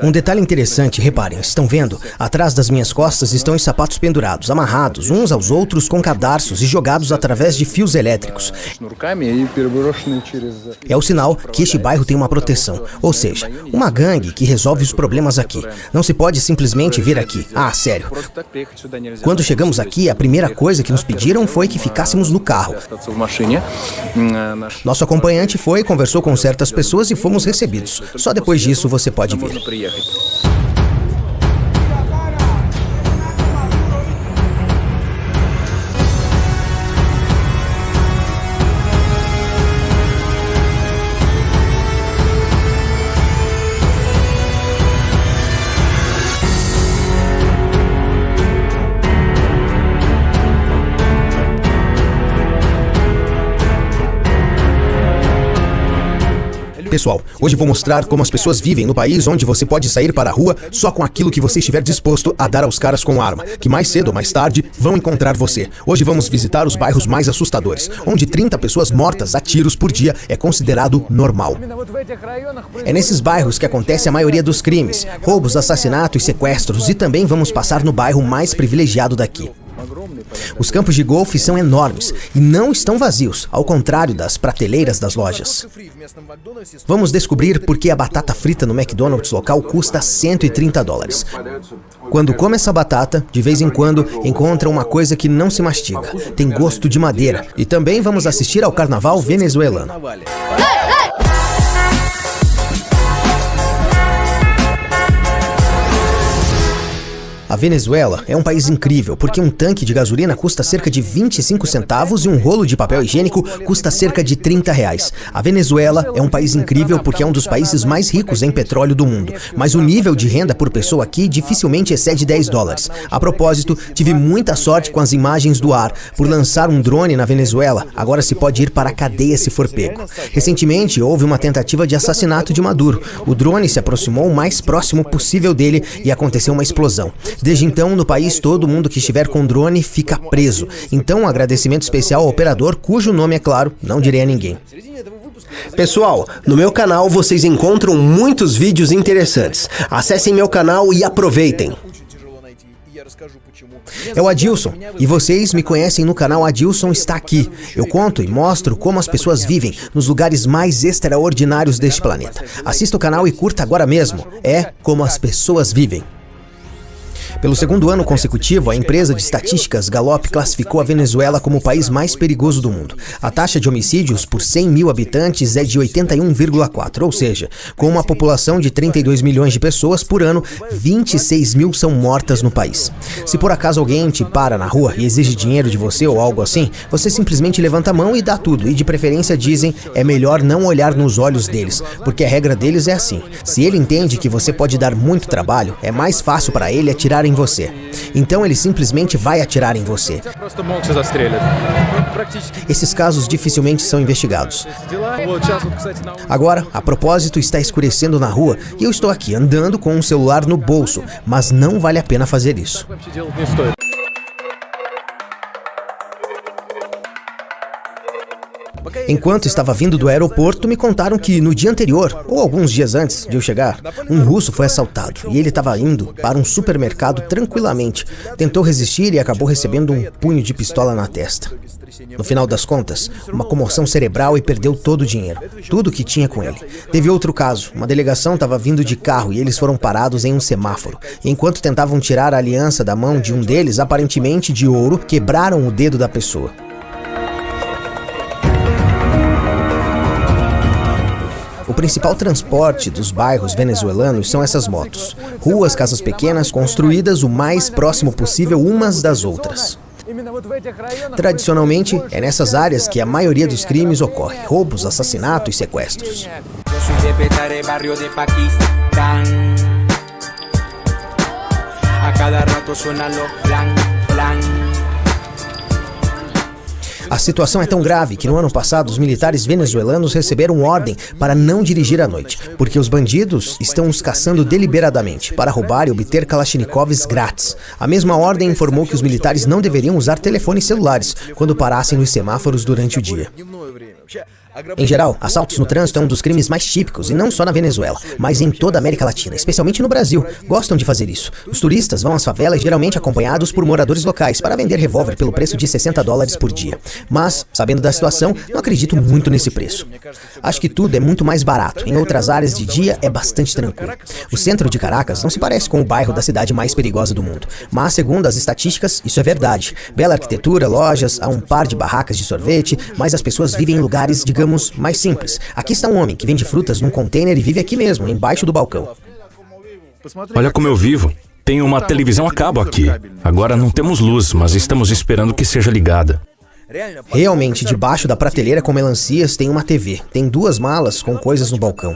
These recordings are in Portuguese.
Um detalhe interessante, reparem, estão vendo? Atrás das minhas costas estão os sapatos pendurados, amarrados uns aos outros com cadarços e jogados através de fios elétricos. É o sinal que este bairro tem uma proteção, ou seja, uma gangue que resolve os problemas aqui. Não se pode simplesmente vir aqui. Ah, sério. Quando chegamos aqui, a primeira coisa que nos pediram foi que ficássemos no carro. Nosso acompanhante foi, conversou com certas pessoas e fomos recebidos. Só depois disso você pode vir. Pessoal, hoje vou mostrar como as pessoas vivem no país onde você pode sair para a rua só com aquilo que você estiver disposto a dar aos caras com arma, que mais cedo ou mais tarde vão encontrar você. Hoje vamos visitar os bairros mais assustadores, onde 30 pessoas mortas a tiros por dia é considerado normal. É nesses bairros que acontece a maioria dos crimes, roubos, assassinatos e sequestros, e também vamos passar no bairro mais privilegiado daqui. Os campos de golfe são enormes e não estão vazios, ao contrário das prateleiras das lojas. Vamos descobrir por que a batata frita no McDonald's local custa $130. Quando come essa batata, de vez em quando encontra uma coisa que não se mastiga. Tem gosto de madeira. E também vamos assistir ao carnaval venezuelano. A Venezuela é um país incrível, porque um tanque de gasolina custa cerca de 25 centavos e um rolo de papel higiênico custa cerca de R$30. A Venezuela é um país incrível porque é um dos países mais ricos em petróleo do mundo, mas o nível de renda por pessoa aqui dificilmente excede $10. A propósito, tive muita sorte com as imagens do ar. Por lançar um drone na Venezuela, agora se pode ir para a cadeia se for pego. Recentemente, houve uma tentativa de assassinato de Maduro. O drone se aproximou o mais próximo possível dele e aconteceu uma explosão. Desde então, no país, todo mundo que estiver com drone fica preso. Então, um agradecimento especial ao operador, cujo nome, é claro, não direi a ninguém. Pessoal, no meu canal vocês encontram muitos vídeos interessantes. Acessem meu canal e aproveitem. É o Adilson, e vocês me conhecem no canal Adilson Está Aqui. Eu conto e mostro como as pessoas vivem nos lugares mais extraordinários deste planeta. Assista o canal e curta agora mesmo. É como as pessoas vivem. Pelo segundo ano consecutivo, a empresa de estatísticas Gallup classificou a Venezuela como o país mais perigoso do mundo. A taxa de homicídios por 100 mil habitantes é de 81,4, ou seja, com uma população de 32 milhões de pessoas por ano, 26 mil são mortas no país. Se por acaso alguém te para na rua e exige dinheiro de você ou algo assim, você simplesmente levanta a mão e dá tudo, e de preferência dizem, é melhor não olhar nos olhos deles, porque a regra deles é assim. Se ele entende que você pode dar muito trabalho, é mais fácil para ele atirar em você. Então ele simplesmente vai atirar em você. Esses casos dificilmente são investigados. Agora, a propósito, está escurecendo na rua e eu estou aqui andando com um celular no bolso, mas não vale a pena fazer isso. Enquanto estava vindo do aeroporto, me contaram que no dia anterior, ou alguns dias antes de eu chegar, um russo foi assaltado e ele estava indo para um supermercado tranquilamente. Tentou resistir e acabou recebendo um punho de pistola na testa. No final das contas, uma comoção cerebral e perdeu todo o dinheiro, tudo que tinha com ele. Teve outro caso, uma delegação estava vindo de carro e eles foram parados em um semáforo. E enquanto tentavam tirar a aliança da mão de um deles, aparentemente de ouro, quebraram o dedo da pessoa. O principal transporte dos bairros venezuelanos são essas motos. Ruas, casas pequenas, construídas o mais próximo possível umas das outras. Tradicionalmente, é nessas áreas que a maioria dos crimes ocorre: roubos, assassinatos e sequestros. A situação é tão grave que no ano passado os militares venezuelanos receberam ordem para não dirigir à noite, porque os bandidos estão os caçando deliberadamente para roubar e obter Kalashnikovs grátis. A mesma ordem informou que os militares não deveriam usar telefones celulares quando parassem nos semáforos durante o dia. Em geral, assaltos no trânsito é um dos crimes mais típicos, e não só na Venezuela, mas em toda a América Latina, especialmente no Brasil. Gostam de fazer isso. Os turistas vão às favelas geralmente acompanhados por moradores locais para vender revólver pelo preço de $60 por dia. Mas, sabendo da situação, não acredito muito nesse preço. Acho que tudo é muito mais barato. Em outras áreas de dia é bastante tranquilo. O centro de Caracas não se parece com o bairro da cidade mais perigosa do mundo. Mas, segundo as estatísticas, isso é verdade. Bela arquitetura, lojas, há um par de barracas de sorvete, mas as pessoas vivem em lugares, digamos, mais simples. Aqui está um homem que vende frutas num container e vive aqui mesmo, embaixo do balcão. Olha como eu vivo. Tem uma televisão a cabo aqui. Agora não temos luz, mas estamos esperando que seja ligada. Realmente, debaixo da prateleira com melancias tem uma TV. Tem 2 malas com coisas no balcão.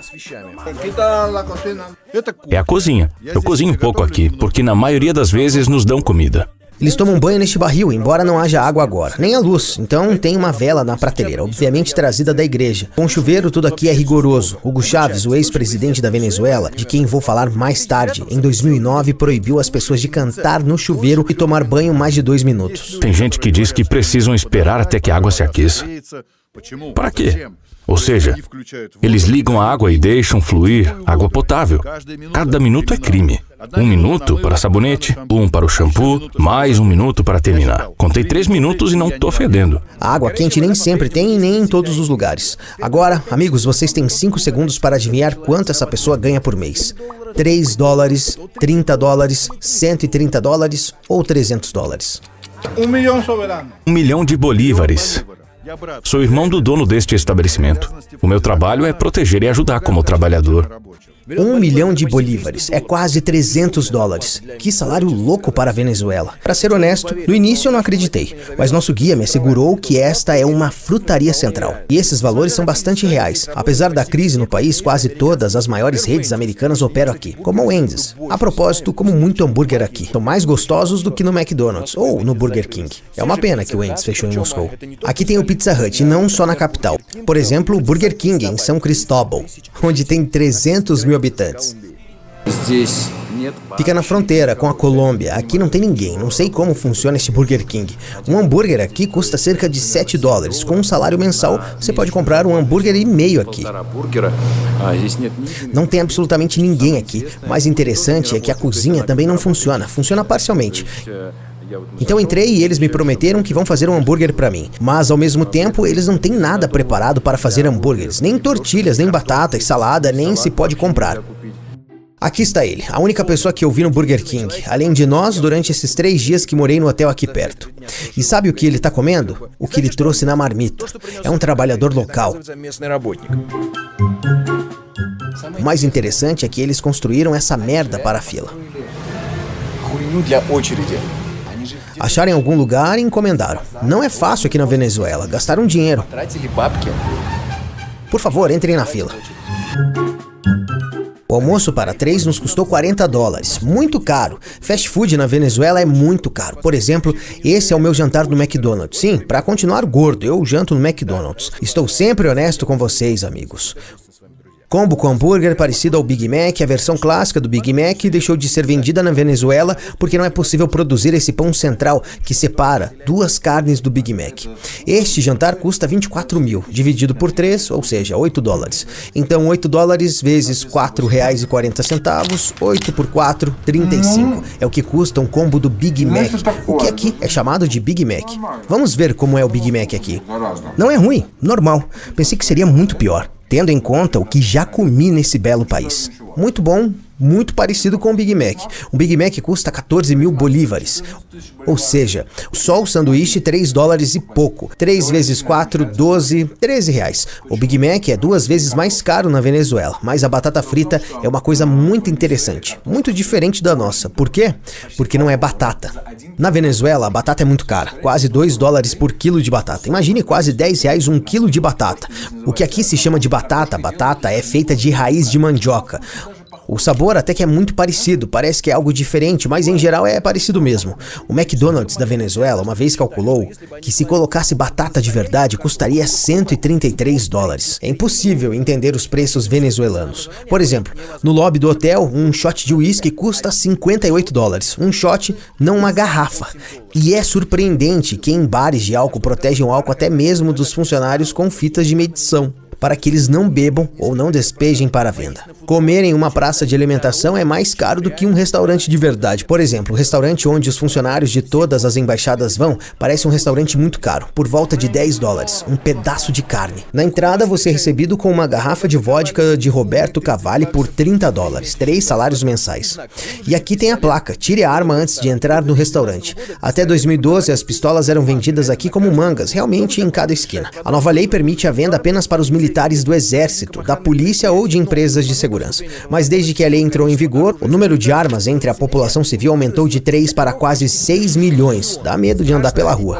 É a cozinha. Eu cozinho um pouco aqui, porque na maioria das vezes nos dão comida. Eles tomam banho neste barril, embora não haja água agora, nem a luz. Então tem uma vela na prateleira, obviamente trazida da igreja. Com chuveiro, tudo aqui é rigoroso. Hugo Chávez, o ex-presidente da Venezuela, de quem vou falar mais tarde, em 2009 proibiu as pessoas de cantar no chuveiro e tomar banho mais de 2 minutos. Tem gente que diz que precisam esperar até que a água se aqueça. Para quê? Ou seja, eles ligam a água e deixam fluir água potável. Cada minuto é crime. 1 minuto para sabonete, 1 para o shampoo, mais 1 minuto para terminar. Contei 3 minutos e não tô fedendo. A água quente nem sempre tem e nem em todos os lugares. Agora, amigos, vocês têm 5 segundos para adivinhar quanto essa pessoa ganha por mês. $3, $30, $130 ou $300? $1 milhão de bolívares. Sou irmão do dono deste estabelecimento. O meu trabalho é proteger e ajudar como trabalhador. 1 milhão de bolívares é quase $300. Que salário louco para a Venezuela. Para ser honesto, no início eu não acreditei, mas nosso guia me assegurou que esta é uma frutaria central. E esses valores são bastante reais. Apesar da crise no país, quase todas as maiores redes americanas operam aqui, como o Wendy's. A propósito, como muito hambúrguer aqui. São mais gostosos do que no McDonald's ou no Burger King. É uma pena que o Wendy's fechou em Moscou. Aqui tem o Pizza Hut, e não só na capital. Por exemplo, o Burger King em São Cristóbal, onde tem 300 mil habitantes. Fica na fronteira com a Colômbia. Aqui não tem ninguém. Não sei como funciona este Burger King. Um hambúrguer aqui custa cerca de $7. Com um salário mensal, você pode comprar um hambúrguer e meio aqui. Não tem absolutamente ninguém aqui. O mais interessante é que a cozinha também não funciona. Funciona parcialmente. Então entrei e eles me prometeram que vão fazer um hambúrguer pra mim. Mas ao mesmo tempo, eles não têm nada preparado para fazer hambúrgueres. Nem tortilhas, nem batatas, salada, nem se pode comprar. Aqui está ele, a única pessoa que eu vi no Burger King, além de nós, durante esses 3 dias que morei no hotel aqui perto. E sabe o que ele tá comendo? O que ele trouxe na marmita. É um trabalhador local. O mais interessante é que eles construíram essa merda para a fila. Acharam em algum lugar e encomendaram. Não é fácil aqui na Venezuela, gastaram dinheiro. Por favor, entrem na fila. O almoço para 3 nos custou $40. Muito caro. Fast food na Venezuela é muito caro. Por exemplo, esse é o meu jantar no McDonald's. Sim, para continuar gordo, eu janto no McDonald's. Estou sempre honesto com vocês, amigos. Combo com hambúrguer parecido ao Big Mac, a versão clássica do Big Mac deixou de ser vendida na Venezuela porque não é possível produzir esse pão central que separa 2 carnes do Big Mac. Este jantar custa 24 mil, dividido por 3, ou seja, $8. Então $8 vezes R$4,40, 8 por 4, 35. É o que custa um combo do Big Mac, o que aqui é chamado de Big Mac. Vamos ver como é o Big Mac aqui. Não é ruim, normal. Pensei que seria muito pior, tendo em conta o que já comi nesse belo país. Muito bom, muito parecido com o Big Mac. O Big Mac custa 14 mil bolívares. Ou seja, só o sanduíche $3 e pouco. 3 vezes 4, 12, 13 reais. O Big Mac é 2 vezes mais caro na Venezuela, mas a batata frita é uma coisa muito interessante, muito diferente da nossa. Por quê? Porque não é batata. Na Venezuela, a batata é muito cara, quase $2 por quilo de batata. Imagine quase R$10 um quilo de batata. O que aqui se chama de batata é feita de raiz de mandioca. O sabor até que é muito parecido, parece que é algo diferente, mas em geral é parecido mesmo. O McDonald's da Venezuela uma vez calculou que se colocasse batata de verdade custaria $133. É impossível entender os preços venezuelanos. Por exemplo, no lobby do hotel, um shot de uísque custa $58. Um shot, não uma garrafa. E é surpreendente que em bares de álcool protegem o álcool até mesmo dos funcionários com fitas de medição, para que eles não bebam ou não despejem para a venda. Comer em uma praça de alimentação é mais caro do que um restaurante de verdade. Por exemplo, o restaurante onde os funcionários de todas as embaixadas vão parece um restaurante muito caro, por volta de $10, um pedaço de carne. Na entrada, você é recebido com uma garrafa de vodka de Roberto Cavalli por $30, 3 salários mensais. E aqui tem a placa, tire a arma antes de entrar no restaurante. Até 2012, as pistolas eram vendidas aqui como mangas, realmente em cada esquina. A nova lei permite a venda apenas para os militares do exército, da polícia ou de empresas de segurança. Mas desde que a lei entrou em vigor, o número de armas entre a população civil aumentou de 3 para quase 6 milhões. Dá medo de andar pela rua.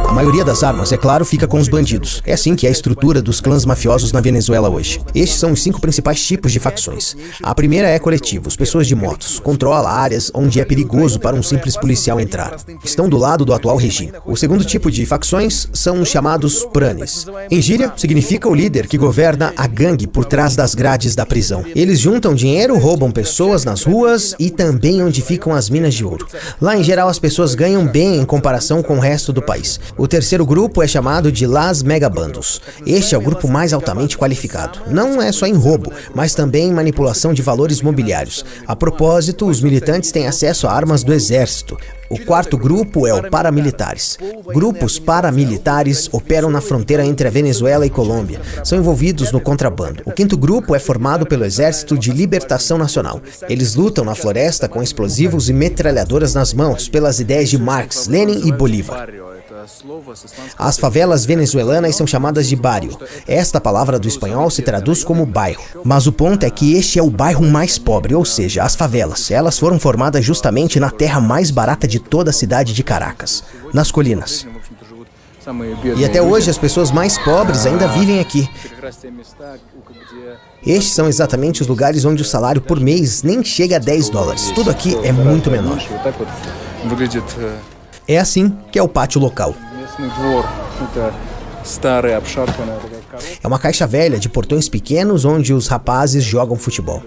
A maioria das armas, é claro, fica com os bandidos. É assim que é a estrutura dos clãs mafiosos na Venezuela hoje. Estes são os 5 principais tipos de facções. A primeira é coletivos, pessoas de motos. Controla áreas onde é perigoso para um simples policial entrar. Estão do lado do atual regime. O segundo tipo de facções são os chamados pranes. Em gíria, significa o líder que governa a gangue por trás das grades da prisão. Eles juntam dinheiro, roubam pessoas nas ruas e também onde ficam as minas de ouro. Lá, em geral, as pessoas ganham bem em comparação com o resto do país. O terceiro grupo é chamado de Las Megabandos. Este é o grupo mais altamente qualificado. Não é só em roubo, mas também em manipulação de valores mobiliários. A propósito, os militantes têm acesso a armas do exército. O quarto grupo é o paramilitares. Grupos paramilitares operam na fronteira entre a Venezuela e Colômbia. São envolvidos no contrabando. O quinto grupo é formado pelo Exército de Libertação Nacional. Eles lutam na floresta com explosivos e metralhadoras nas mãos, pelas ideias de Marx, Lenin e Bolívar. As favelas venezuelanas são chamadas de barrio. Esta palavra do espanhol se traduz como bairro. Mas o ponto é que este é o bairro mais pobre, ou seja, as favelas. Elas foram formadas justamente na terra mais barata de toda a cidade de Caracas, nas colinas. E até hoje as pessoas mais pobres ainda vivem aqui. Estes são exatamente os lugares onde o salário por mês nem chega a $10. Tudo aqui é muito menor. É assim que é o pátio local. É uma caixa velha de portões pequenos onde os rapazes jogam futebol.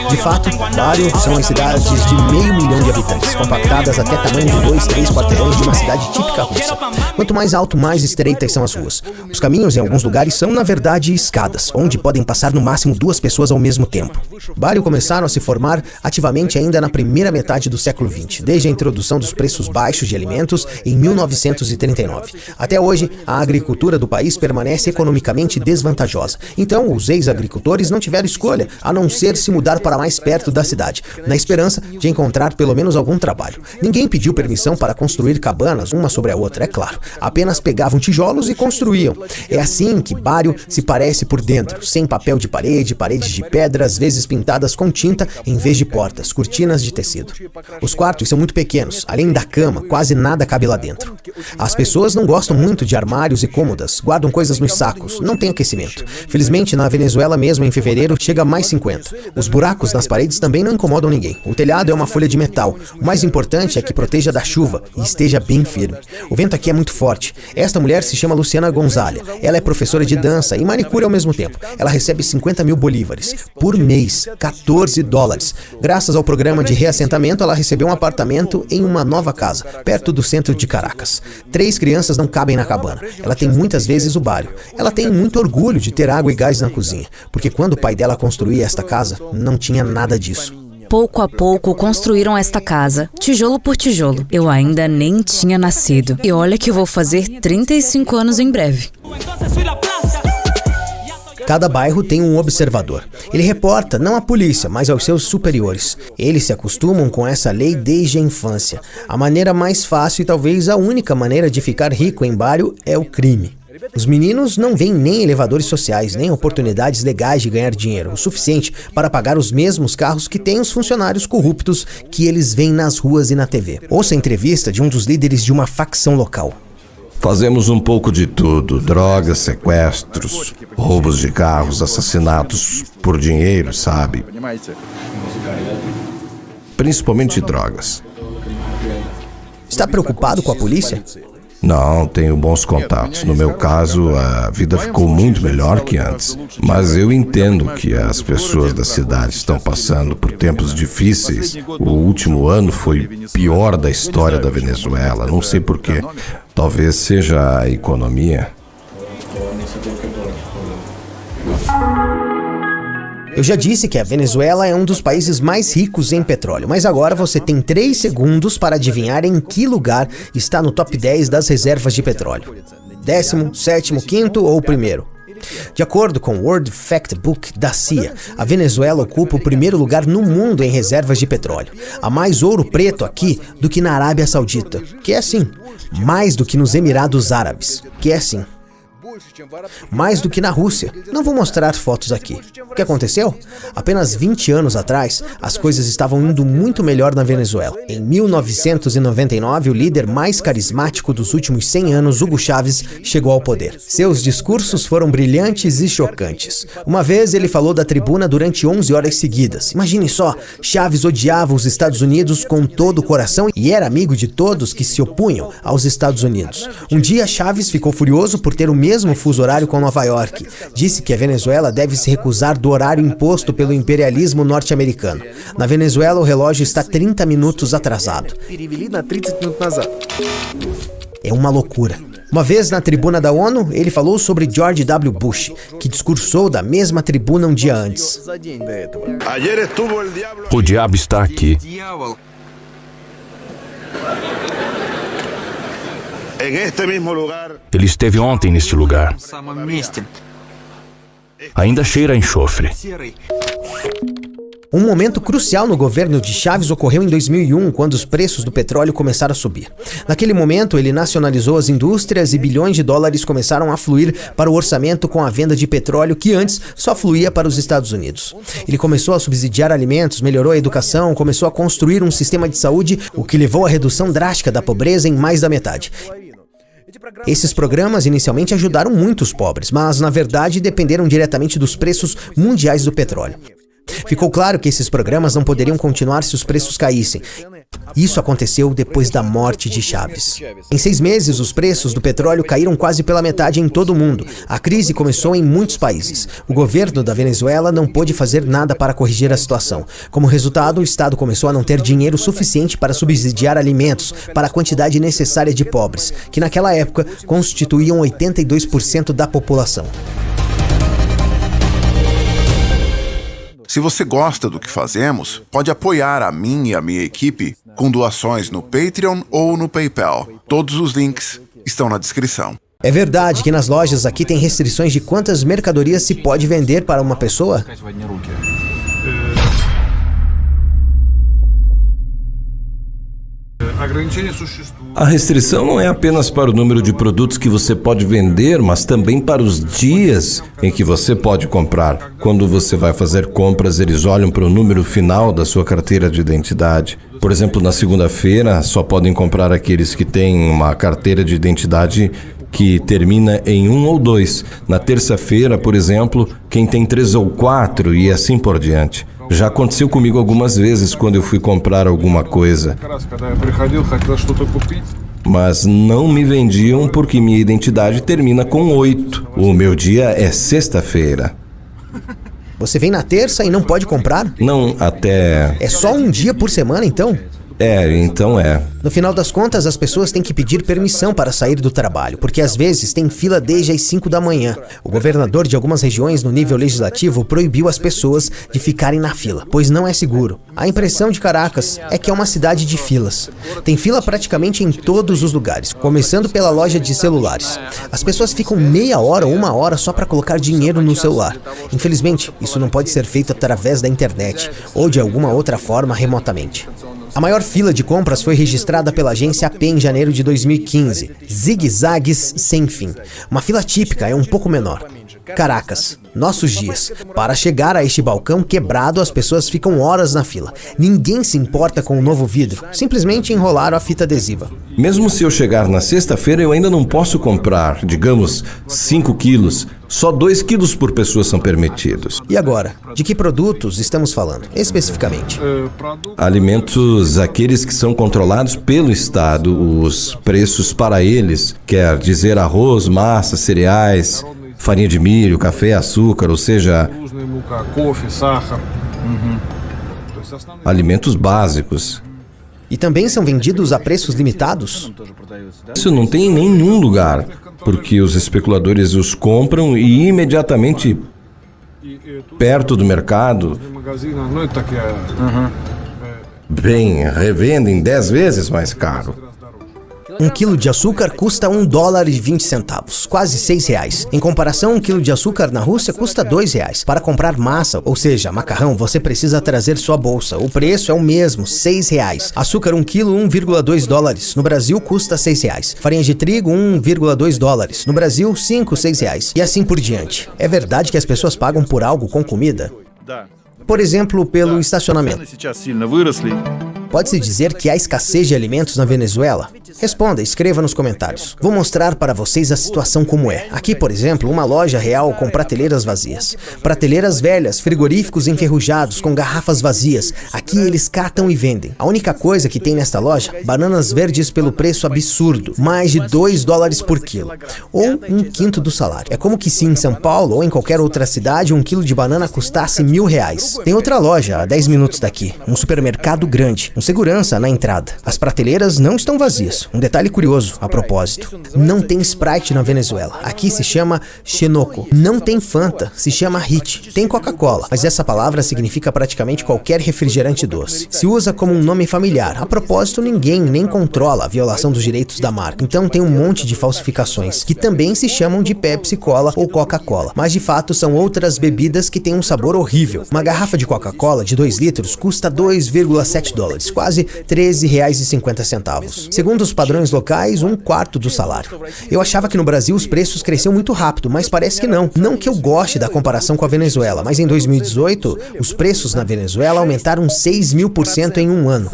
De fato, Barrio são as cidades de 500 mil de habitantes, compactadas até tamanho de 2, 3 quarteirões de uma cidade típica russa. Quanto mais alto, mais estreitas são as ruas. Os caminhos em alguns lugares são, na verdade, escadas, onde podem passar no máximo 2 pessoas ao mesmo tempo. Barrio começaram a se formar ativamente ainda na primeira metade do século XX, desde a introdução dos preços baixos de alimentos em 1939. Até hoje, a agricultura do país permanece economicamente desvantajosa. Então, os ex-agricultores não tiveram escolha, a não ser se mudar para mais perto da cidade, na esperança de encontrar pelo menos algum trabalho. Ninguém pediu permissão para construir cabanas uma sobre a outra, é claro. Apenas pegavam tijolos e construíam. É assim que Barrio se parece por dentro, sem papel de parede, paredes de pedra, às vezes pintadas com tinta em vez de portas, cortinas de tecido. Os quartos são muito pequenos, além da cama, quase nada cabe lá dentro. As pessoas não gostam muito de armários e cômodas, guardam coisas nos sacos, não tem aquecimento. Felizmente, na Venezuela mesmo, em fevereiro, chega a mais 50. Os buracos nas paredes também não incomodam ninguém. O telhado é uma folha de metal. O mais importante é que proteja da chuva e esteja bem firme. O vento aqui é muito forte. Esta mulher se chama Luciana Gonzalez. Ela é professora de dança e manicure ao mesmo tempo. Ela recebe 50 mil bolívares por mês, $14. Graças ao programa de reassentamento, ela recebeu um apartamento em uma nova casa, perto do centro de Caracas. 3 crianças não cabem na cabana. Ela tem muitas vezes o Barrio. Ela tem muito orgulho de ter água e gás na cozinha, porque quando o pai dela construía esta casa, não tinha nada disso. Pouco a pouco construíram esta casa, tijolo por tijolo. Eu ainda nem tinha nascido. E olha que eu vou fazer 35 anos em breve. Cada bairro tem um observador. Ele reporta não à polícia, mas aos seus superiores. Eles se acostumam com essa lei desde a infância. A maneira mais fácil e talvez a única maneira de ficar rico em Barrio é o crime. Os meninos não veem nem elevadores sociais, nem oportunidades legais de ganhar dinheiro, o suficiente para pagar os mesmos carros que têm os funcionários corruptos que eles veem nas ruas e na TV. Ouça a entrevista de um dos líderes de uma facção local. Fazemos um pouco de tudo: drogas, sequestros, roubos de carros, assassinatos por dinheiro, sabe? Principalmente drogas. Está preocupado com a polícia? Não, tenho bons contatos. No meu caso, a vida ficou muito melhor que antes. Mas eu entendo que as pessoas da cidade estão passando por tempos difíceis. O último ano foi o pior da história da Venezuela. Não sei porquê. Talvez seja a economia. Eu já disse que a Venezuela é um dos países mais ricos em petróleo, mas agora você tem 3 segundos para adivinhar em que lugar está no top 10 das reservas de petróleo. 10º, 7º, 5º ou 1º? De acordo com o World Factbook da CIA, a Venezuela ocupa o 1º lugar no mundo em reservas de petróleo. Há mais ouro preto aqui do que na Arábia Saudita, que é assim. Mais do que nos Emirados Árabes, que é assim. Mais do que na Rússia. Não vou mostrar fotos aqui. O que aconteceu? Apenas 20 anos atrás, as coisas estavam indo muito melhor na Venezuela. Em 1999, o líder mais carismático dos últimos 100 anos, Hugo Chávez, chegou ao poder. Seus discursos foram brilhantes e chocantes. Uma vez ele falou da tribuna durante 11 horas seguidas. Imagine só, Chávez odiava os Estados Unidos com todo o coração e era amigo de todos que se opunham aos Estados Unidos. Um dia, Chávez ficou furioso por ter o mesmo fuso horário com Nova York. Disse que a Venezuela deve se recusar do horário imposto pelo imperialismo norte-americano. Na Venezuela, o relógio está 30 minutos atrasado. É uma loucura. Uma vez na tribuna da ONU, ele falou sobre George W. Bush, que discursou da mesma tribuna um dia antes. O diabo está aqui. Ele esteve ontem neste lugar. Ainda cheira a enxofre. Um momento crucial no governo de Chávez ocorreu em 2001, quando os preços do petróleo começaram a subir. Naquele momento, ele nacionalizou as indústrias e bilhões de dólares começaram a fluir para o orçamento com a venda de petróleo que antes só fluía para os Estados Unidos. Ele começou a subsidiar alimentos, melhorou a educação, começou a construir um sistema de saúde, o que levou à redução drástica da pobreza em mais da metade. Esses programas inicialmente ajudaram muito os pobres, mas na verdade dependeram diretamente dos preços mundiais do petróleo. Ficou claro que esses programas não poderiam continuar se os preços caíssem. Isso aconteceu depois da morte de Chávez. Em 6 meses, os preços do petróleo caíram quase pela metade em todo o mundo. A crise começou em muitos países. O governo da Venezuela não pôde fazer nada para corrigir a situação. Como resultado, o Estado começou a não ter dinheiro suficiente para subsidiar alimentos para a quantidade necessária de pobres, que naquela época constituíam 82% da população. Se você gosta do que fazemos, pode apoiar a mim e a minha equipe com doações no Patreon ou no PayPal. Todos os links estão na descrição. É verdade que nas lojas aqui tem restrições de quantas mercadorias se pode vender para uma pessoa? A restrição não é apenas para o número de produtos que você pode vender, mas também para os dias em que você pode comprar. Quando você vai fazer compras, eles olham para o número final da sua carteira de identidade. Por exemplo, na segunda-feira, só podem comprar aqueles que têm uma carteira de identidade que termina em 1 ou 2. Na terça-feira, por exemplo, quem tem 3 ou 4 e assim por diante. Já aconteceu comigo algumas vezes quando eu fui comprar alguma coisa. Mas não me vendiam porque minha identidade termina com 8. O meu dia é sexta-feira. Você vem na terça e não pode comprar? Não, até... É só um dia por semana, então? Então é. No final das contas, as pessoas têm que pedir permissão para sair do trabalho, porque às vezes tem fila desde as 5 da manhã. O governador de algumas regiões no nível legislativo proibiu as pessoas de ficarem na fila, pois não é seguro. A impressão de Caracas é que é uma cidade de filas. Tem fila praticamente em todos os lugares, começando pela loja de celulares. As pessoas ficam meia hora ou 1 hora só para colocar dinheiro no celular. Infelizmente, isso não pode ser feito através da internet ou de alguma outra forma remotamente. A maior fila de compras foi registrada pela agência AP em janeiro de 2015. Zigue-zagues sem fim. Uma fila típica é um pouco menor. Caracas, nossos dias. Para chegar a este balcão quebrado, as pessoas ficam horas na fila. Ninguém se importa com o novo vidro. Simplesmente enrolaram a fita adesiva. Mesmo se eu chegar na sexta-feira, eu ainda não posso comprar, digamos, 5 quilos. Só 2 quilos por pessoa são permitidos. E agora, de que produtos estamos falando, especificamente? Alimentos, aqueles que são controlados pelo Estado, os preços para eles, quer dizer arroz, massa, cereais, farinha de milho, café, açúcar, ou seja, alimentos básicos. E também são vendidos a preços limitados? Isso não tem em nenhum lugar, porque os especuladores os compram e imediatamente, perto do mercado, bem, revendem 10 vezes mais caro. 1 quilo de açúcar custa $1,20, quase R$6. Em comparação, 1 quilo de açúcar na Rússia custa R$2. Para comprar massa, ou seja, macarrão, você precisa trazer sua bolsa. O preço é o mesmo, R$6. Açúcar 1 quilo, $1,2. No Brasil, custa R$6. Farinha de trigo, $1,2. No Brasil, R$5, R$6. E assim por diante. É verdade que as pessoas pagam por algo com comida? Por exemplo, pelo estacionamento. Pode-se dizer que há escassez de alimentos na Venezuela? Responda, escreva nos comentários. Vou mostrar para vocês a situação como é. Aqui, por exemplo, uma loja real com prateleiras vazias. Prateleiras velhas, frigoríficos enferrujados, com garrafas vazias. Aqui eles catam e vendem. A única coisa que tem nesta loja, bananas verdes pelo preço absurdo, mais de $2 por quilo. Ou 1/5 do salário. É como que se em São Paulo ou em qualquer outra cidade, 1 quilo de banana custasse R$1.000. Tem outra loja, a 10 minutos daqui. Um supermercado grande. Segurança na entrada. As prateleiras não estão vazias. Um detalhe curioso, a propósito. Não tem Sprite na Venezuela. Aqui se chama Xenoco. Não tem Fanta, se chama Hit. Tem Coca-Cola, mas essa palavra significa praticamente qualquer refrigerante doce. Se usa como um nome familiar. A propósito, ninguém nem controla a violação dos direitos da marca. Então tem um monte de falsificações, que também se chamam de Pepsi Cola ou Coca-Cola. Mas de fato são outras bebidas que têm um sabor horrível. Uma garrafa de Coca-Cola de 2 litros custa $2,7. Quase R$13,50. Segundo os padrões locais, 1/4 do salário. Eu achava que no Brasil os preços cresceram muito rápido, mas parece que não. Não que eu goste da comparação com a Venezuela, mas em 2018, os preços na Venezuela aumentaram 6.000% em um ano.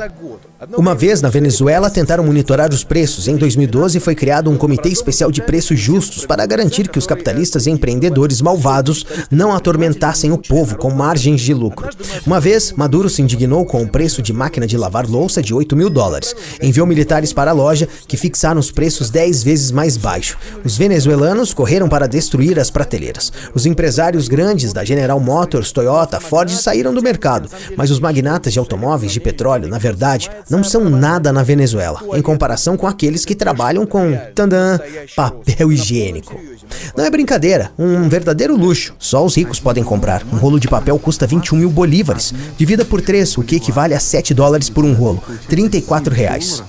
Uma vez na Venezuela tentaram monitorar os preços. Em 2012 foi criado um comitê especial de preços justos para garantir que os capitalistas e empreendedores malvados não atormentassem o povo com margens de lucro. Uma vez, Maduro se indignou com o preço de máquina de lavar louça de $8.000. Enviou militares para a loja que fixaram os preços 10 vezes mais baixo. Os venezuelanos correram para destruir as prateleiras. Os empresários grandes da General Motors, Toyota, Ford saíram do mercado, mas os magnatas de automóveis de petróleo, na verdade, não são nada na Venezuela, em comparação com aqueles que trabalham com, tadã, papel higiênico. Não é brincadeira, um verdadeiro luxo. Só os ricos podem comprar. Um rolo de papel custa 21.000 bolívares. Divida por 3, o que equivale a $7 por um rolo, R$34.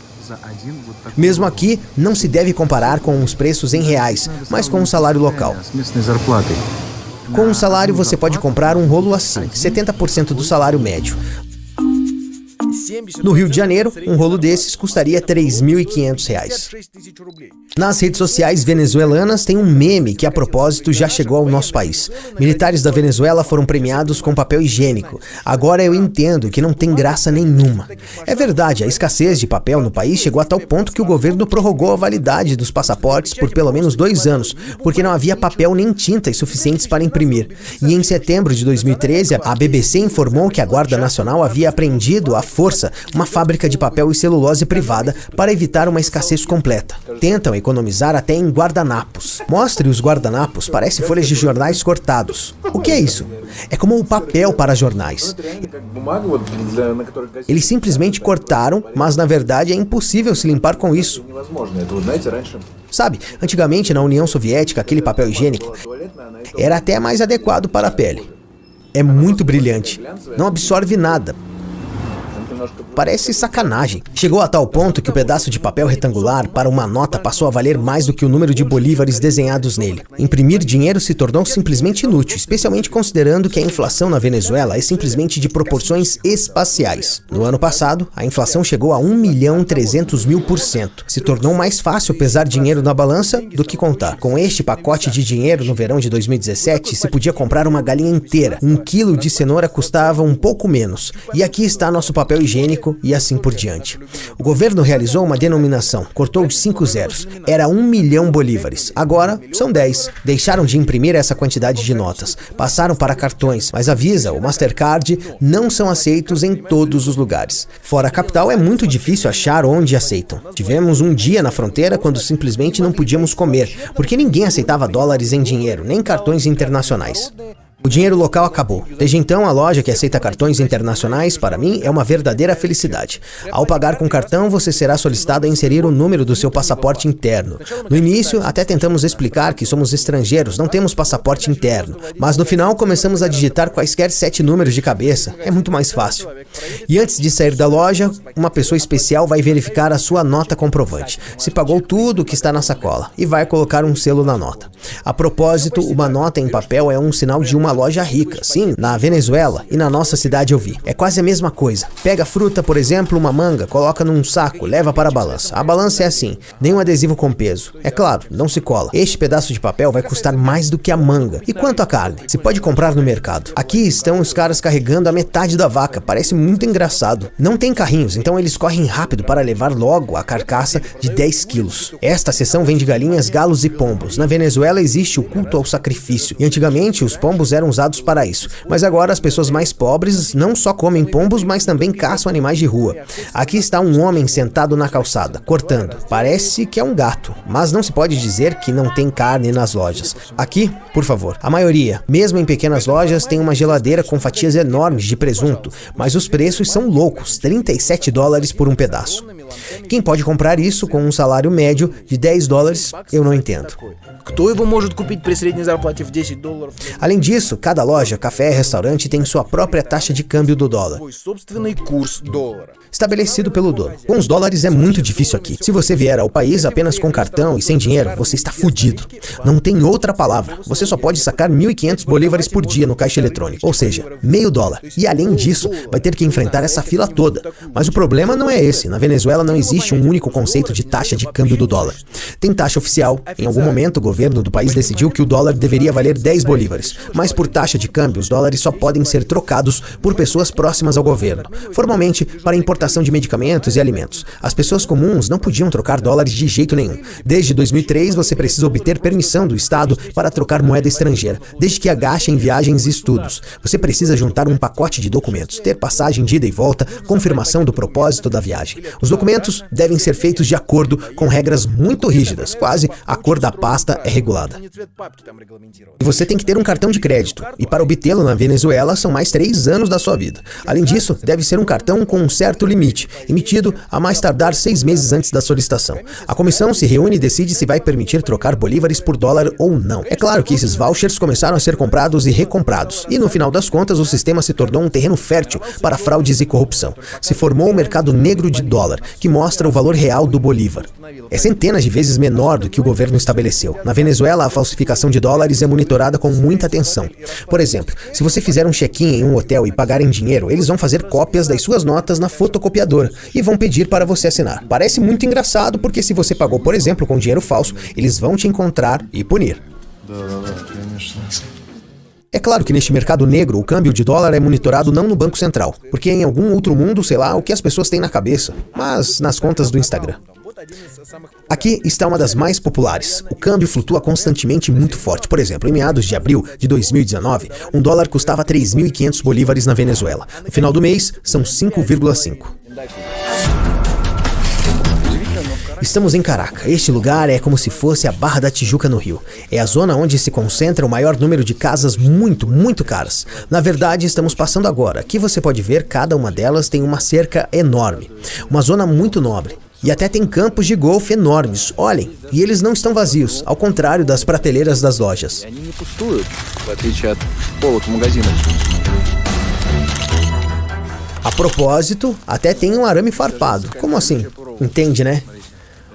Mesmo aqui, não se deve comparar com os preços em reais, mas com o salário local. Com um salário você pode comprar um rolo assim, 70% do salário médio. No Rio de Janeiro, um rolo desses custaria R$3.500. Nas redes sociais venezuelanas tem um meme que, a propósito, já chegou ao nosso país. Militares da Venezuela foram premiados com papel higiênico. Agora eu entendo que não tem graça nenhuma. É verdade, a escassez de papel no país chegou a tal ponto que o governo prorrogou a validade dos passaportes por pelo menos 2 anos, porque não havia papel nem tintas suficientes para imprimir. E em setembro de 2013, a BBC informou que a Guarda Nacional havia apreendido à força uma fábrica de papel e celulose privada para evitar uma escassez completa. Tentam economizar até em guardanapos. Mostre os guardanapos, parece folhas de jornais cortados. O que é isso? É como o papel para jornais. Eles simplesmente cortaram, mas na verdade é impossível se limpar com isso. Sabe, antigamente na União Soviética, aquele papel higiênico era até mais adequado para a pele. É muito brilhante, não absorve nada. Parece sacanagem. Chegou a tal ponto que o pedaço de papel retangular para uma nota passou a valer mais do que o número de bolívares desenhados nele. Imprimir dinheiro se tornou simplesmente inútil, especialmente considerando que a inflação na Venezuela é simplesmente de proporções espaciais. No ano passado, a inflação chegou a 1.300.000%. Se tornou mais fácil pesar dinheiro na balança do que contar. Com este pacote de dinheiro no verão de 2017, se podia comprar uma galinha inteira. 1 quilo de cenoura custava um pouco menos. E aqui está nosso papel higiênico e assim por diante. O governo realizou uma denominação, cortou de 5 zeros. Era 1 milhão bolívares. Agora, são 10. Deixaram de imprimir essa quantidade de notas. Passaram para cartões, mas a Visa ou Mastercard não são aceitos em todos os lugares. Fora a capital, é muito difícil achar onde aceitam. Tivemos um dia na fronteira quando simplesmente não podíamos comer, porque ninguém aceitava dólares em dinheiro, nem cartões internacionais. O dinheiro local acabou. Desde então, a loja que aceita cartões internacionais, para mim, é uma verdadeira felicidade. Ao pagar com cartão, você será solicitado a inserir o número do seu passaporte interno. No início, até tentamos explicar que somos estrangeiros, não temos passaporte interno. Mas no final, começamos a digitar quaisquer 7 números de cabeça. É muito mais fácil. E antes de sair da loja, uma pessoa especial vai verificar a sua nota comprovante. Se pagou tudo o que está na sacola e vai colocar um selo na nota. A propósito, uma nota em papel é um sinal de uma loja rica. Sim, na Venezuela e na nossa cidade eu vi. É quase a mesma coisa. Pega fruta, por exemplo, uma manga, coloca num saco, leva para a balança. A balança é assim, nenhum adesivo com peso. É claro, não se cola. Este pedaço de papel vai custar mais do que a manga. E quanto à carne? Se pode comprar no mercado. Aqui estão os caras carregando a metade da vaca. Parece muito engraçado. Não tem carrinhos, então eles correm rápido para levar logo a carcaça de 10 quilos. Esta seção vende galinhas, galos e pombos. Na Venezuela existe o culto ao sacrifício. E antigamente os pombos eram usados para isso. Mas agora as pessoas mais pobres não só comem pombos, mas também caçam animais de rua. Aqui está um homem sentado na calçada, cortando. Parece que é um gato, mas não se pode dizer que não tem carne nas lojas. Aqui, por favor, a maioria, mesmo em pequenas lojas, tem uma geladeira com fatias enormes de presunto, mas os preços são loucos, $37 por um pedaço. Quem pode comprar isso com um salário médio de $10, eu não entendo. Além disso, cada loja, café e restaurante tem sua própria taxa de câmbio do dólar, estabelecido pelo dono. Com os dólares é muito difícil aqui. Se você vier ao país apenas com cartão e sem dinheiro, você está fudido. Não tem outra palavra. Você só pode sacar 1.500 bolívares por dia no caixa eletrônico, ou seja, $0,5. E além disso, vai ter que enfrentar essa fila toda. Mas o problema não é esse. Na Venezuela não existe um único conceito de taxa de câmbio do dólar. Tem taxa oficial. Em algum momento, o governo do país decidiu que o dólar deveria valer 10 bolívares. Mas por taxa de câmbio, os dólares só podem ser trocados por pessoas próximas ao governo. Formalmente, para importação de medicamentos e alimentos. As pessoas comuns não podiam trocar dólares de jeito nenhum. Desde 2003, você precisa obter permissão do Estado para trocar moeda estrangeira, desde que agache em viagens e estudos. Você precisa juntar um pacote de documentos, ter passagem de ida e volta, confirmação do propósito da viagem. Os documentos devem ser feitos de acordo com regras muito rígidas, quase a cor da pasta é regulada. E você tem que ter um cartão de crédito, e para obtê-lo na Venezuela são mais 3 anos da sua vida. Além disso, deve ser um cartão com um certo limite, emitido a mais tardar 6 meses antes da solicitação. A comissão se reúne e decide se vai permitir trocar bolívares por dólar ou não. É claro que esses vouchers começaram a ser comprados e recomprados, e no final das contas o sistema se tornou um terreno fértil para fraudes e corrupção. Se formou o mercado negro de dólar, que mostra o valor real do bolívar. É centenas de vezes menor do que o governo estabeleceu. Na Venezuela, a falsificação de dólares é monitorada com muita atenção. Por exemplo, se você fizer um check-in em um hotel e pagar em dinheiro, eles vão fazer cópias das suas notas na fotocopiadora e vão pedir para você assinar. Parece muito engraçado porque se você pagou, por exemplo, com dinheiro falso, eles vão te encontrar e punir. É claro que neste mercado negro, o câmbio de dólar é monitorado não no Banco Central, porque em algum outro mundo, sei lá, o que as pessoas têm na cabeça, mas nas contas do Instagram. Aqui está uma das mais populares. O câmbio flutua constantemente muito forte. Por exemplo, em meados de abril de 2019, um dólar custava 3.500 bolívares na Venezuela. No final do mês, são 5,5. Estamos em Caracas. Este lugar é como se fosse a Barra da Tijuca no Rio. É a zona onde se concentra o maior número de casas muito caras. Na verdade, estamos passando agora. Aqui você pode ver, cada uma delas tem uma cerca enorme. Uma zona muito nobre. E até tem campos de golfe enormes. Olhem, e eles não estão vazios, ao contrário das prateleiras das lojas. A propósito, até tem um arame farpado. Como assim? Entende, né?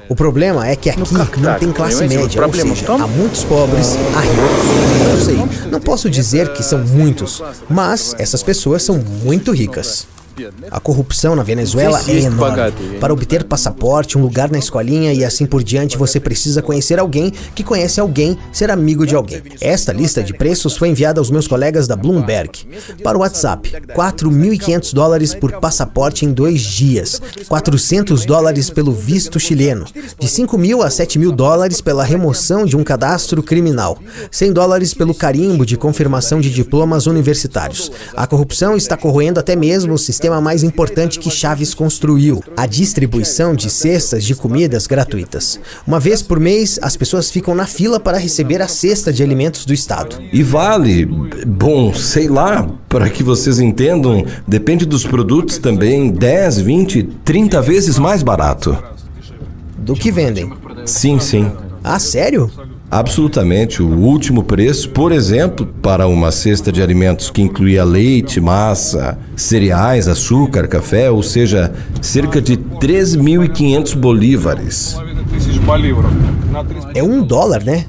O problema é que aqui não tem classe média, ou seja, há muitos pobres, há ricos. Eu sei, não posso dizer que são muitos, mas essas pessoas são muito ricas. A corrupção na Venezuela é enorme. Para obter passaporte, um lugar na escolinha e assim por diante, você precisa conhecer alguém que conhece alguém, ser amigo de alguém. Esta lista de preços foi enviada aos meus colegas da Bloomberg. Para o WhatsApp, $4.500 por passaporte em 2 dias, $400 pelo visto chileno, de $5.000 a $7.000 pela remoção de um cadastro criminal, $100 pelo carimbo de confirmação de diplomas universitários. A corrupção está corroendo até mesmo o sistema mais importante que Chávez construiu, a distribuição de cestas de comidas gratuitas. Uma vez por mês, as pessoas ficam na fila para receber a cesta de alimentos do Estado. E vale, bom, sei lá, para que vocês entendam, depende dos produtos também, 10, 20, 30 vezes mais barato. Do que vendem? Sim, sim. Ah, sério? Absolutamente. O último preço, por exemplo, para uma cesta de alimentos que incluía leite, massa, cereais, açúcar, café, ou seja, cerca de 3.500 bolívares. É $1, né?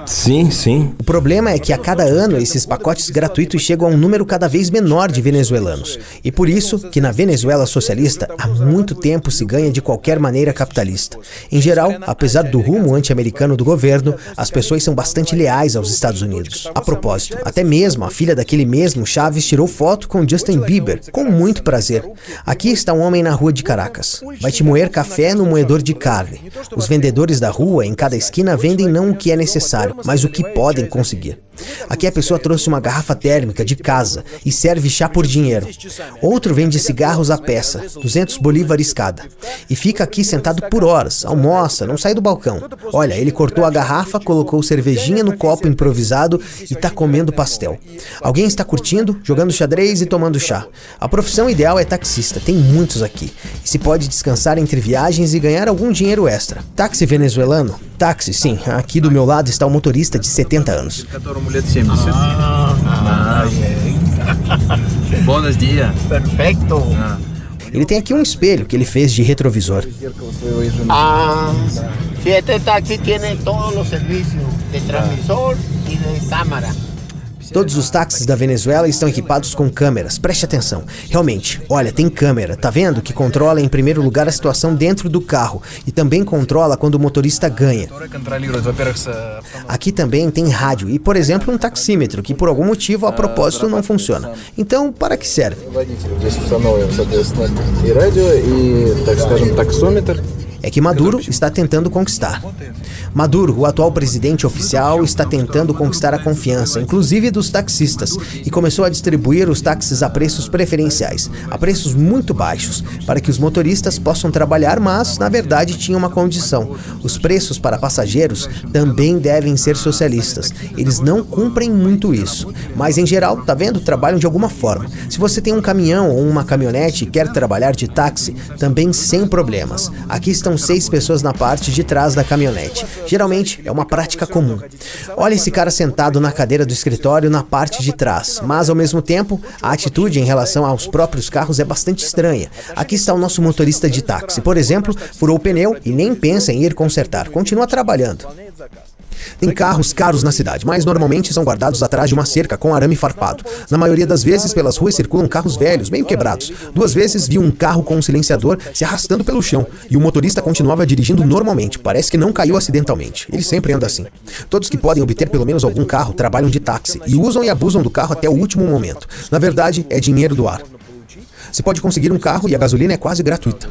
Sim, sim. O problema é que a cada ano esses pacotes gratuitos chegam a um número cada vez menor de venezuelanos. E por isso que na Venezuela socialista há muito tempo se ganha de qualquer maneira capitalista. Em geral, apesar do rumo anti-americano do governo, as pessoas são bastante leais aos Estados Unidos. A propósito, até mesmo a filha daquele mesmo Chávez tirou foto com Justin Bieber, com muito prazer. Aqui está um homem na rua de Caracas. Vai te moer café no moedor de carne. Os vendedores da rua em cada esquina vendem não o que é necessário, mas o que podem conseguir. Aqui a pessoa trouxe uma garrafa térmica de casa e serve chá por dinheiro. Outro vende cigarros à peça, 200 bolívares cada. E fica aqui sentado por horas, almoça, não sai do balcão. Olha, ele cortou a garrafa, colocou cervejinha no copo improvisado e tá comendo pastel. Alguém está curtindo, jogando xadrez e tomando chá. A profissão ideal é taxista, tem muitos aqui. E se pode descansar entre viagens e ganhar algum dinheiro extra. Táxi venezuelano? Táxi, sim. Aqui do meu lado está o motorista de 70 anos. Buenos dias. Perfeito. Ele tem aqui um espelho que ele fez de retrovisor. Este taxi tiene todos los servicios de transmisor y de cámara. Todos os táxis da Venezuela estão equipados com câmeras, preste atenção. Realmente, olha, tem câmera, tá vendo? Que controla em primeiro lugar a situação dentro do carro e também controla quando o motorista ganha. Aqui também tem rádio e, por exemplo, um taxímetro, que por algum motivo a propósito não funciona. Então, para que serve? É que Maduro está tentando conquistar. Maduro, o atual presidente oficial, está tentando conquistar a confiança, inclusive dos taxistas, e começou a distribuir os táxis a preços preferenciais, a preços muito baixos, para que os motoristas possam trabalhar, mas, na verdade, tinha uma condição. Os preços para passageiros também devem ser socialistas. Eles não cumprem muito isso, mas, em geral, tá vendo? Trabalham de alguma forma. Se você tem um caminhão ou uma caminhonete e quer trabalhar de táxi, também sem problemas. Aqui estão 6 pessoas na parte de trás da caminhonete. Geralmente é uma prática comum. Olha esse cara sentado na cadeira do escritório na parte de trás, mas ao mesmo tempo a atitude em relação aos próprios carros é bastante estranha. Aqui está o nosso motorista de táxi, por exemplo, furou o pneu e nem pensa em ir consertar, continua trabalhando. Tem carros caros na cidade, mas normalmente são guardados atrás de uma cerca com arame farpado. Na maioria das vezes, pelas ruas circulam carros velhos, meio quebrados. 2 vezes vi um carro com um silenciador se arrastando pelo chão, e o motorista continuava dirigindo normalmente, parece que não caiu acidentalmente. Ele sempre anda assim. Todos que podem obter pelo menos algum carro trabalham de táxi, e usam e abusam do carro até o último momento. Na verdade, é dinheiro do ar. Você pode conseguir um carro e a gasolina é quase gratuita.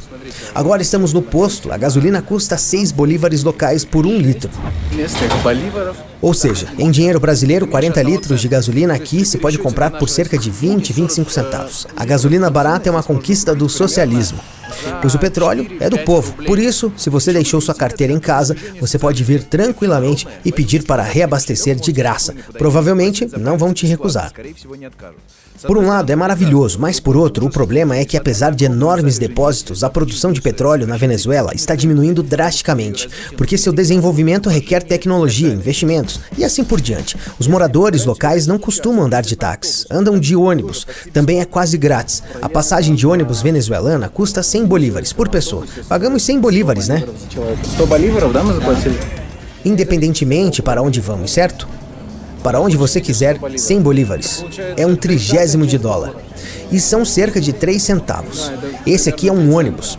Agora estamos no posto, a gasolina custa 6 bolívares locais por 1 litro. Ou seja, em dinheiro brasileiro, 40 litros de gasolina aqui se pode comprar por cerca de 20, 25 centavos. A gasolina barata é uma conquista do socialismo. pois o petróleo é do povo. Por isso, se você deixou sua carteira em casa, você pode vir tranquilamente e pedir para reabastecer de graça. Provavelmente não vão te recusar. Por um lado, é maravilhoso, mas por outro, o problema é que apesar de enormes depósitos, a produção de petróleo na Venezuela está diminuindo drasticamente, porque seu desenvolvimento requer tecnologia, investimentos e assim por diante. Os moradores locais não costumam andar de táxis, andam de ônibus. Também é quase grátis. A passagem de ônibus venezuelana custa 100 bolívares por pessoa. Pagamos 100 bolívares, né? 100 bolívares, да, мы заплатили? Independentemente para onde vamos, certo? Para onde você quiser, 100 bolívares. É um trigésimo de dólar. E são cerca de 3 centavos. Esse aqui é um ônibus.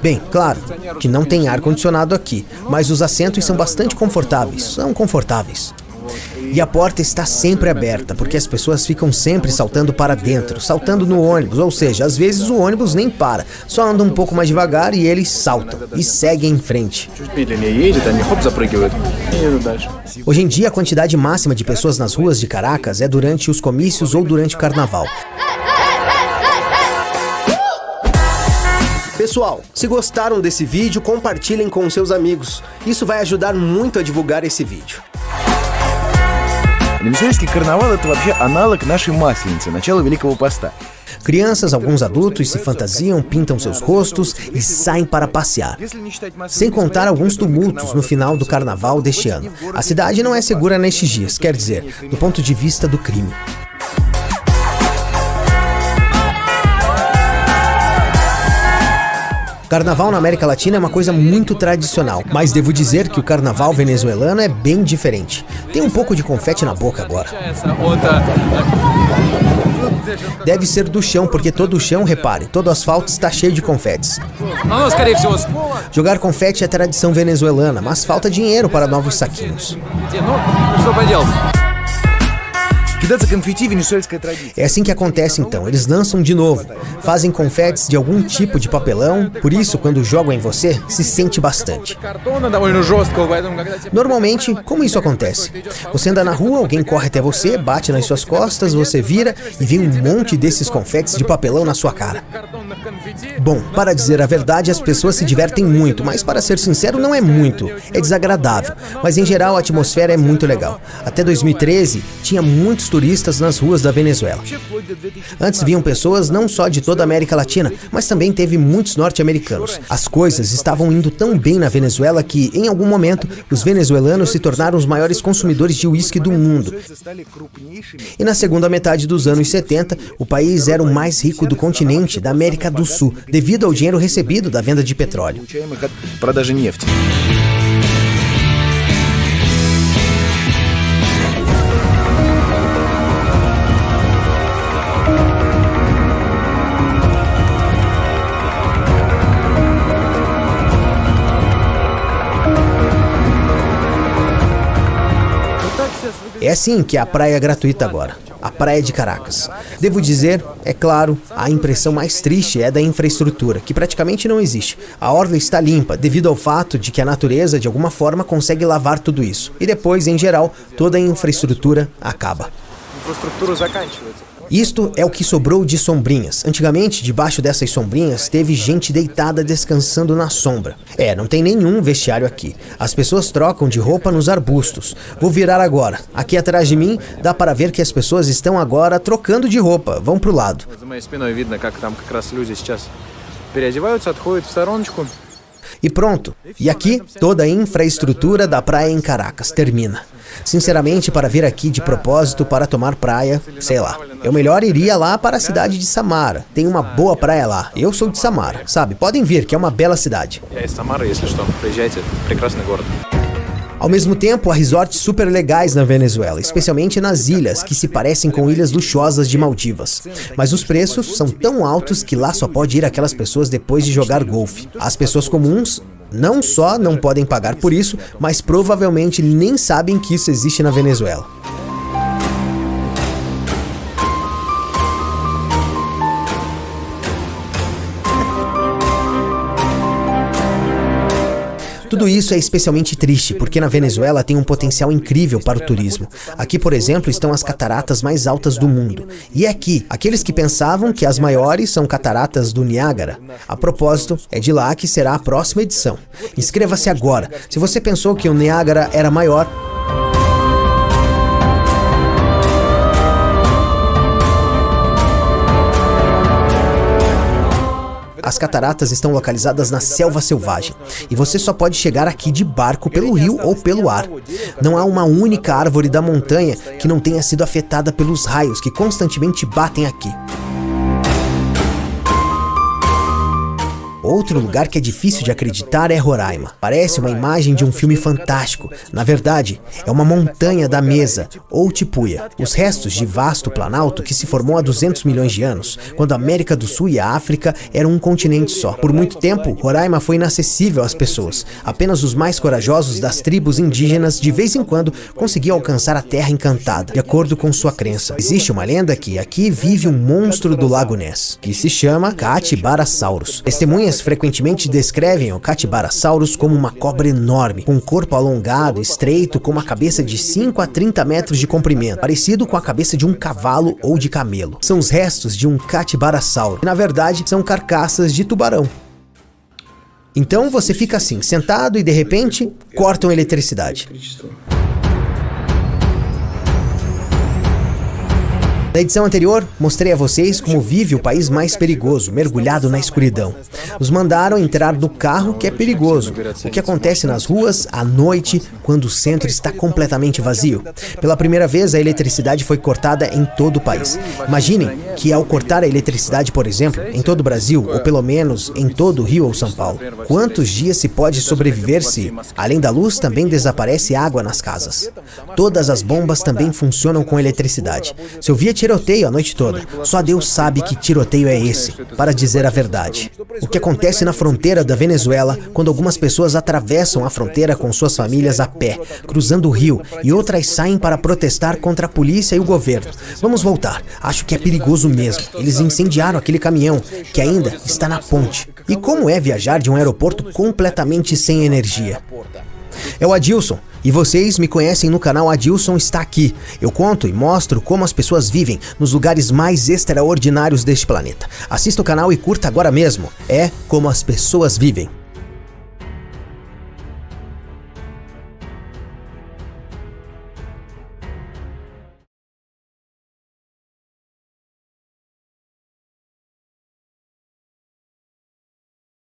Bem, claro que não tem ar-condicionado aqui, mas os assentos são bastante confortáveis. São confortáveis. E a porta está sempre aberta, porque as pessoas ficam sempre saltando para dentro, saltando no ônibus, ou seja, às vezes o ônibus nem para, só anda um pouco mais devagar e eles saltam e seguem em frente. Hoje em dia, a quantidade máxima de pessoas nas ruas de Caracas é durante os comícios ou durante o carnaval. Pessoal, se gostaram desse vídeo, compartilhem com seus amigos. Isso vai ajudar muito a divulgar esse vídeo. Венесуэльский карнавал — это вообще аналог нашей Масленицы, начала Великого Поста. Crianças, alguns adultos se fantasiam, pintam seus rostos e saem para passear. Sem contar alguns tumultos no final do carnaval deste ano. A cidade não é segura nestes dias, quer dizer, do ponto de vista do crime. Carnaval na América Latina é uma coisa muito tradicional, mas devo dizer que o carnaval venezuelano é bem diferente. Tem um pouco de confete na boca agora. Deve ser do chão, porque todo o chão, repare, todo o asfalto está cheio de confetes. Jogar confete é tradição venezuelana, mas falta dinheiro para novos saquinhos. É assim que acontece então, eles lançam de novo, fazem confetes de algum tipo de papelão, por isso quando jogam em você, se sente bastante. Normalmente, como isso acontece? Você anda na rua, alguém corre até você, bate nas suas costas, você vira e vem um monte desses confetes de papelão na sua cara. Bom, para dizer a verdade, as pessoas se divertem muito, mas para ser sincero, não é muito, é desagradável, mas em geral a atmosfera é muito legal. Até 2013, tinha muitos turistas nas ruas da Venezuela. Antes vinham pessoas não só de toda a América Latina, mas também teve muitos norte-americanos. As coisas estavam indo tão bem na Venezuela que, em algum momento, os venezuelanos se tornaram os maiores consumidores de uísque do mundo. E na segunda metade dos anos 70, o país era o mais rico do continente da América do Sul, devido ao dinheiro recebido da venda de petróleo. É assim que a praia é gratuita agora, a praia de Caracas. Devo dizer, é claro, a impressão mais triste é da infraestrutura, que praticamente não existe. A orla está limpa, devido ao fato de que a natureza, de alguma forma, consegue lavar tudo isso. E depois, em geral, toda a infraestrutura acaba. Isto é o que sobrou de sombrinhas. Antigamente, debaixo dessas sombrinhas, teve gente deitada descansando na sombra. Não tem nenhum vestiário aqui. As pessoas trocam de roupa nos arbustos. Vou virar agora. Aqui atrás de mim, dá para ver que as pessoas estão agora trocando de roupa. Vão pro lado. E pronto. E aqui, toda a infraestrutura da praia em Caracas termina. Sinceramente, para vir aqui de propósito para tomar praia, sei lá. Eu melhor iria lá para a cidade de Samara. Tem uma boa praia lá. Eu sou de Samara, sabe? Podem vir, que é uma bela cidade. Ao mesmo tempo, há resorts super legais na Venezuela, especialmente nas ilhas, que se parecem com ilhas luxuosas de Maldivas. Mas os preços são tão altos que lá só pode ir aquelas pessoas depois de jogar golfe. As pessoas comuns não só não podem pagar por isso, mas provavelmente nem sabem que isso existe na Venezuela. Tudo isso é especialmente triste, porque na Venezuela tem um potencial incrível para o turismo. Aqui, por exemplo, estão as cataratas mais altas do mundo. E aqui, aqueles que pensavam que as maiores são cataratas do Niágara. A propósito, é de lá que será a próxima edição. Inscreva-se agora. Se você pensou que o Niágara era maior, as cataratas estão localizadas na selva selvagem, e você só pode chegar aqui de barco pelo rio ou pelo ar. Não há uma única árvore da montanha que não tenha sido afetada pelos raios que constantemente batem aqui. Outro lugar que é difícil de acreditar é Roraima. Parece uma imagem de um filme fantástico. Na verdade, é uma montanha da mesa, ou tipuia, os restos de vasto planalto que se formou há 200 milhões de anos, quando a América do Sul e a África eram um continente só. Por muito tempo, Roraima foi inacessível às pessoas. Apenas os mais corajosos das tribos indígenas de vez em quando conseguiam alcançar a Terra Encantada, de acordo com sua crença. Existe uma lenda que aqui vive um monstro do Lago Ness, que se chama Catibarasaurus. Testemunhas frequentemente descrevem o Catibarasaurus como uma cobra enorme, com um corpo alongado, estreito, com uma cabeça de 5 a 30 metros de comprimento, parecido com a cabeça de um cavalo ou de camelo. São os restos de um Catibarasauro, que na verdade são carcaças de tubarão. Então você fica assim, sentado e de repente cortam a eletricidade. Na edição anterior, mostrei a vocês como vive o país mais perigoso, mergulhado na escuridão. Nos mandaram entrar no carro, que é perigoso. O que acontece nas ruas, à noite, quando o centro está completamente vazio. Pela primeira vez, a eletricidade foi cortada em todo o país. Imaginem que ao cortar a eletricidade, por exemplo, em todo o Brasil, ou pelo menos em todo o Rio ou São Paulo, quantos dias se pode sobreviver se, além da luz, também desaparece água nas casas? Todas as bombas também funcionam com eletricidade. Se eu via tiroteio a noite toda. Só Deus sabe que tiroteio é esse, para dizer a verdade. O que acontece na fronteira da Venezuela, quando algumas pessoas atravessam a fronteira com suas famílias a pé, cruzando o rio, e outras saem para protestar contra a polícia e o governo. Vamos voltar. Acho que é perigoso mesmo. Eles incendiaram aquele caminhão, que ainda está na ponte. E como é viajar de um aeroporto completamente sem energia? É o Adilson, e vocês me conhecem no canal Adilson Está Aqui. Eu conto e mostro como as pessoas vivem nos lugares mais extraordinários deste planeta. Assista o canal e curta agora mesmo. É como as pessoas vivem.